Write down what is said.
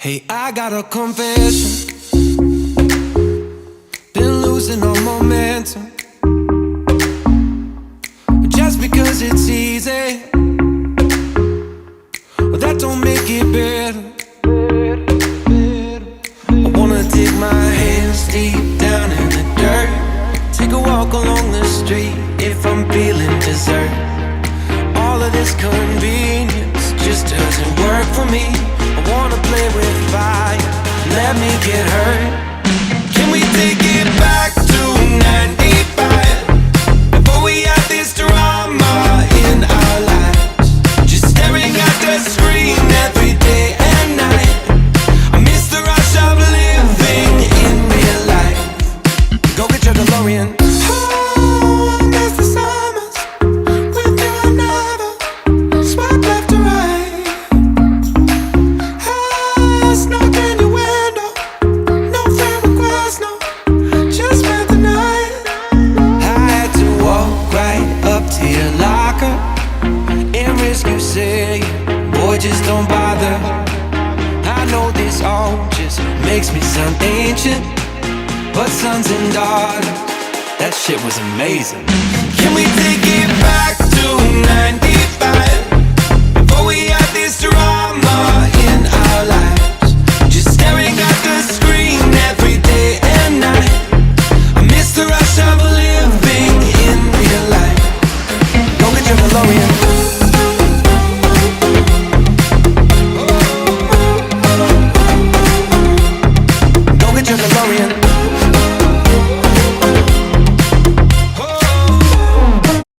Hey, I got a confession. Been losing all momentum. Just because it's easy, well, that don't make it better. I wanna dig my hands deep down in the dirt. Take a walk along the street if I'm feeling dessert. All of this convenience just doesn't work for me. I wanna play with fire, let me get hurt. Can we take it back to 95? Before we had this drama in our lives, just staring at the screen every day and night. I miss the rush of living in real life. Go get your DeLorean. Boy, just don't bother. I know this all just makes me sound ancient, but sons and daughters, that shit was amazing. Can we take it back to 90?